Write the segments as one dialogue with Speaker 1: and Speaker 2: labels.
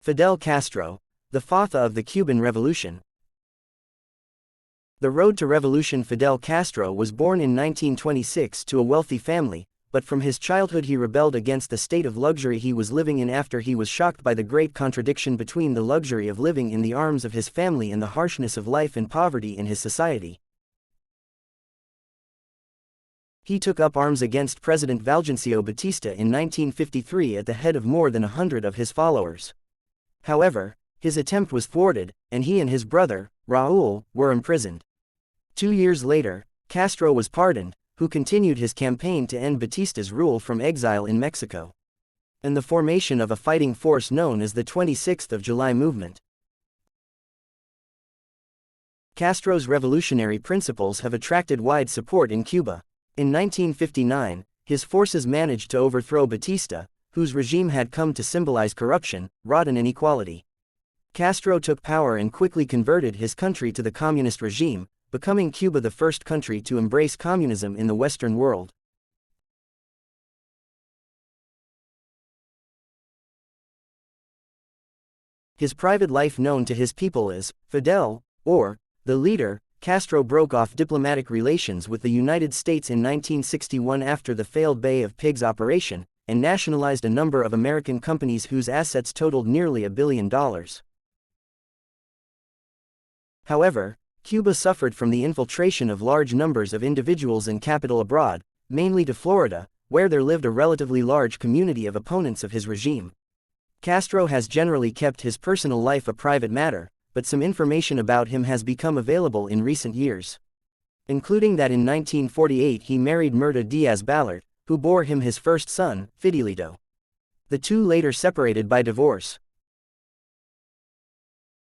Speaker 1: Fidel Castro, the father of the Cuban Revolution. The road to revolution. Fidel Castro was born in 1926 to a wealthy family, but from his childhood he rebelled against the state of luxury he was living in after he was shocked by the great contradiction between the luxury of living in the arms of his family and the harshness of life and poverty in his society. He took up arms against President Fulgencio Batista in 1953 at the head of more than 100 of his followers. However, his attempt was thwarted, and he and his brother, Raúl, were imprisoned. 2 years later, Castro was pardoned, who continued his campaign to end Batista's rule from exile in Mexico, and the formation of a fighting force known as the 26th of July movement. Castro's revolutionary principles have attracted wide support in Cuba. In 1959, his forces managed to overthrow Batista, whose regime had come to symbolize corruption, rot and inequality. Castro took power and quickly converted his country to the communist regime, becoming Cuba the first country to embrace communism in the Western world. His private life known to his people as Fidel, or the leader. Castro broke off diplomatic relations with the United States in 1961 after the failed Bay of Pigs operation, and nationalized a number of American companies whose assets totaled nearly $1 billion. However, Cuba suffered from the infiltration of large numbers of individuals and capital abroad, mainly to Florida, where there lived a relatively large community of opponents of his regime. Castro has generally kept his personal life a private matter, but some information about him has become available in recent years, including that in 1948 he married Mirta Diaz-Balart, who bore him his first son, Fidelito. The two later separated by divorce.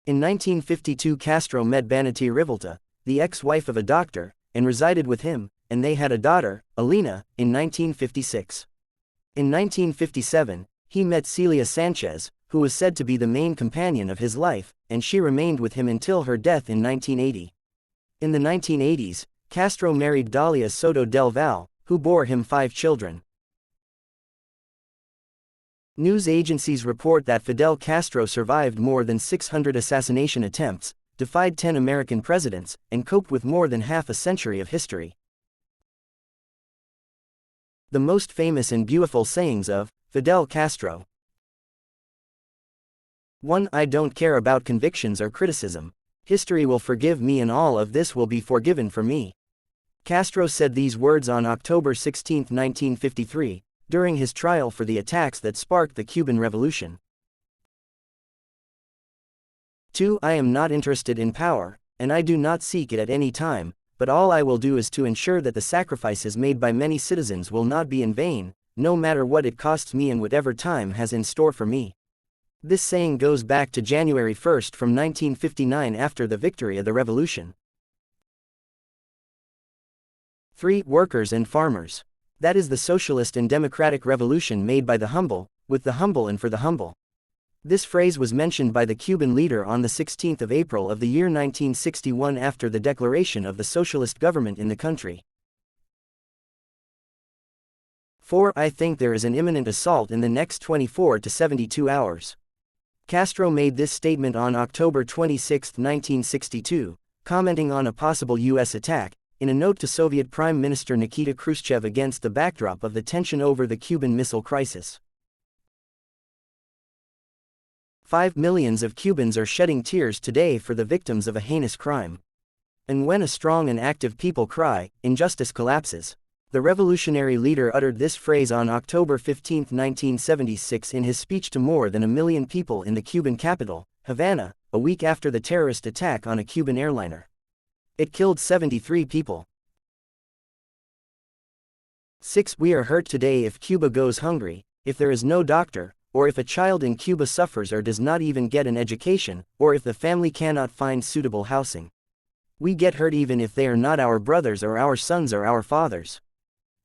Speaker 1: In 1952 Castro met Banati Rivolta, the ex-wife of a doctor, and resided with him, and they had a daughter, Alina, in 1956. In 1957, he met Celia Sanchez, who was said to be the main companion of his life, and she remained with him until her death in 1980. In the 1980s, Castro married Dalia Soto del Val, who bore him 5 children. News agencies report that Fidel Castro survived more than 600 assassination attempts, defied 10 American presidents, and coped with more than half a century of history. The most famous and beautiful sayings of Fidel Castro. 1. I don't care about convictions or criticism. History will forgive me and all of this will be forgiven for me. Castro said these words on October 16, 1953, during his trial for the attacks that sparked the Cuban Revolution. 2. I am not interested in power, and I do not seek it at any time, but all I will do is to ensure that the sacrifices made by many citizens will not be in vain, no matter what it costs me and whatever time has in store for me. This saying goes back to January 1 from 1959 after the victory of the revolution. 3. Workers and farmers. That is the socialist and democratic revolution made by the humble, with the humble and for the humble. This phrase was mentioned by the Cuban leader on the 16th of April of the year 1961 after the declaration of the socialist government in the country. 4. I think there is an imminent assault in the next 24 to 72 hours. Castro made this statement on October 26, 1962, commenting on a possible U.S. attack, in a note to Soviet Prime Minister Nikita Khrushchev against the backdrop of the tension over the Cuban Missile Crisis. 5. Millions of Cubans are shedding tears today for the victims of a heinous crime. And when a strong and active people cry, injustice collapses. The revolutionary leader uttered this phrase on October 15, 1976 in his speech to more than 1 million people in the Cuban capital, Havana, a week after the terrorist attack on a Cuban airliner. It killed 73 people. 6. We are hurt today if Cuba goes hungry, if there is no doctor, or if a child in Cuba suffers or does not even get an education, or if the family cannot find suitable housing. We get hurt even if they are not our brothers or our sons or our fathers.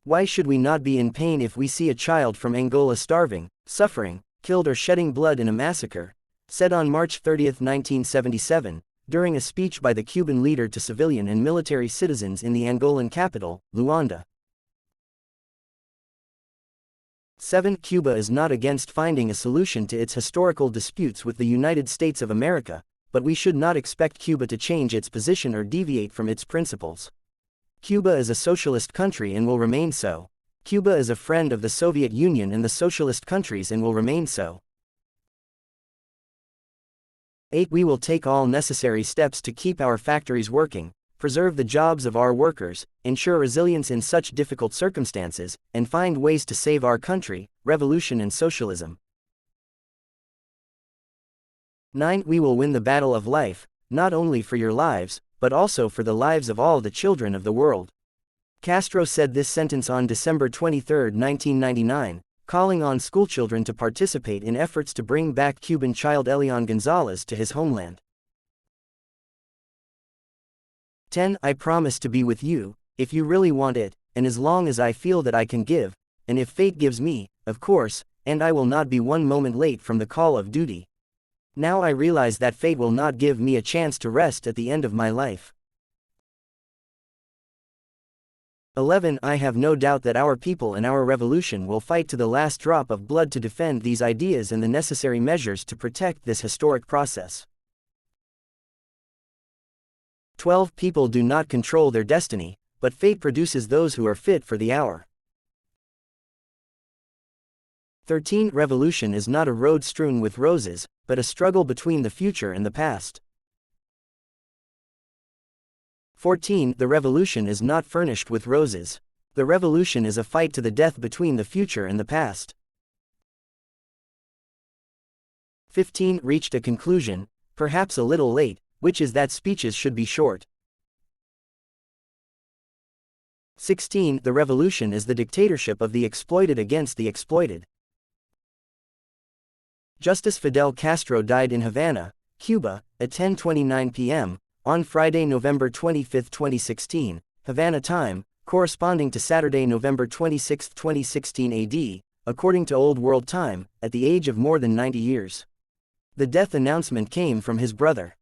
Speaker 1: Why should we not be in pain if we see a child from Angola starving, suffering, killed or shedding blood in a massacre? Said on March 30, 1977, during a speech by the Cuban leader to civilian and military citizens in the Angolan capital, Luanda. 7. Cuba is not against finding a solution to its historical disputes with the United States of America, but we should not expect Cuba to change its position or deviate from its principles. Cuba is a socialist country and will remain so. Cuba is a friend of the Soviet Union and the socialist countries and will remain so. 8. We will take all necessary steps to keep our factories working, preserve the jobs of our workers, ensure resilience in such difficult circumstances, and find ways to save our country, revolution and socialism. 9. We will win the battle of life, not only for your lives, but also for the lives of all the children of the world. Castro said this sentence on December 23, 1999, calling on schoolchildren to participate in efforts to bring back Cuban child Elian Gonzalez to his homeland. 10. I promise to be with you, if you really want it, and as long as I feel that I can give, and if fate gives me, of course, and I will not be one moment late from the call of duty. Now I realize that fate will not give me a chance to rest at the end of my life. 11. I have no doubt that our people and our revolution will fight to the last drop of blood to defend these ideas and the necessary measures to protect this historic process. 12. People do not control their destiny, but fate produces those who are fit for the hour. 13. Revolution is not a road strewn with roses, but a struggle between the future and the past. 14. The revolution is not furnished with roses. The revolution is a fight to the death between the future and the past. 15. Reached a conclusion, perhaps a little late, which is that speeches should be short. 16. The revolution is the dictatorship of the exploited against the exploited. Justice Fidel Castro died in Havana, Cuba, at 10:29 p.m., on Friday, November 25, 2016, Havana time, corresponding to Saturday, November 26, 2016 AD, according to Old World Time, at the age of more than 90 years. The death announcement came from his brother.